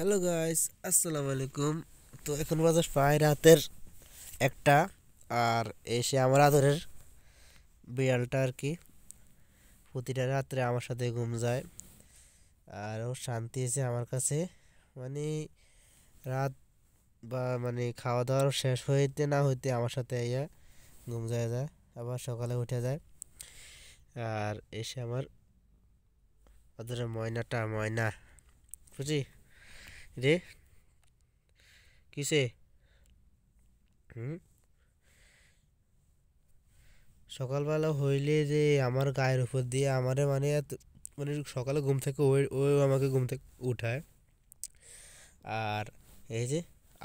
Hello guys, আসসালামু আলাইকুম। তো এখন বাজে প্রায় রাতের একটা। আর এসে আমার আদরের বিড়ালটা আর কি প্রতিটা রাত্রে আমার সাথে ঘুম যায়। আর ও শান্তি এসে আমার কাছে, মানে রাত বা মানে খাওয়া দাওয়ার শেষ হইতে না হইতে আমার সাথে আইয়া ঘুম যায় যায়, আবার সকালে উঠে যায়। আর এসে আমার আদরের ময়নাটা ময়না, বুঝি রে, কিসে? হুম। সকালবেলা হইলে যে আমার গায়ের উপর দিয়ে আমারে মানে মানে সকালে ঘুম থেকে ওই ওই আমাকে ঘুম থেকে উঠায়। আর এই যে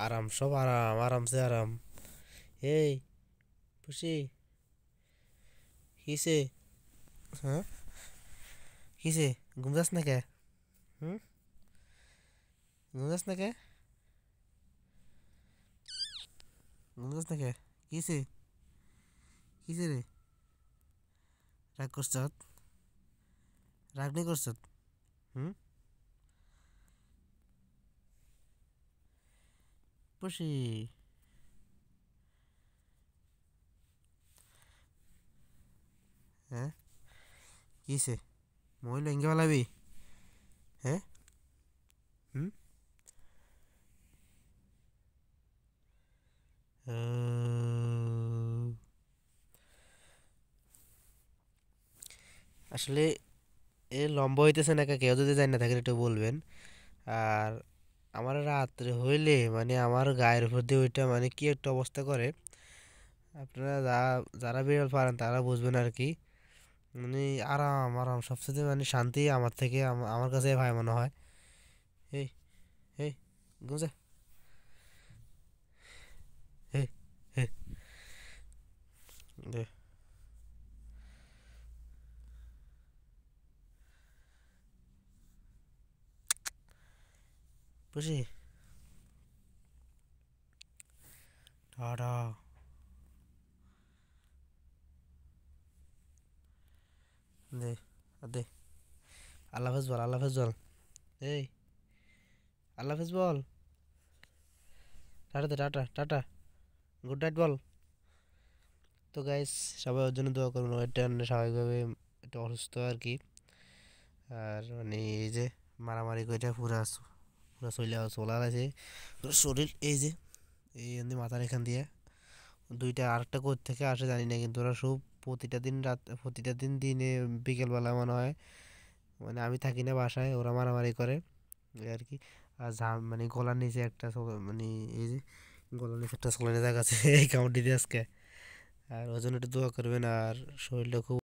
আরাম, সব আরাম, আরামসে আরাম। এই খুশি, কিসে? হ্যাঁ, কিসে? ঘুম যাস না কে? হুম, ঘুম যাস না কে? ঘুম যাস না কে? কিসে? কিসে রে? রাগ করছ? রাগ নেই করছ? হুম, খুশি। হ্যাঁ, কিসে? মহিলা ইঙ্গে পালাবি? হ্যাঁ। হুম। আসলে এ লম্বা হইতেছে না কে? কেউ যদি জানি না থাকেন একটু বলবেন। আর আমার রাত্রে হইলে মানে আমার গায়ের উপর দিয়ে ওইটা মানে কি একটা অবস্থা করে। আপনারা যারা বিড়াল পারেন তারা বুঝবেন আর কি। মানে আরাম আরাম, সবচেয়ে মানে শান্তি আমার থেকে আমার কাছে ভাই মনে হয়। এই, এই, গুমজা, এই, এই, দে, বুঝি, টাটা, দে, দে, আল্লাহ হাফেজ বল, আল্লাহ হাফেজ বল। এই, আল্লাহ হাফেজ বল। টাটা দে, টাটা টাটা, গুড নাইট বল। তো গাইস, সবাই ওর জন্য দোয়া করুন। ও এটা স্বাভাবিকভাবে একটু অসুস্থ আর কি। আর মানে এই যে মারামারি করে পুরা পুরা চলে আছে পুরো শরীর। এই যে এই এমনি মাথার এখান দিয়ে দুইটা, আরেকটা কোথা থেকে আসে জানি না, কিন্তু ওরা সব প্রতিটা দিন রাত, প্রতিটা দিন দিনে বিকেলবেলা মনে হয়, মানে আমি থাকি না বাসায়, ওরা মারামারি করে এই আর কি। আর মানে গলার নিচে একটা মানে এই যে গলার নিচে একটা সোলানি জায়গা আছে এই কামড় দিতে আজকে। আর ওই জন্য একটু দোয়া করবেন। আর শরীরটা খুব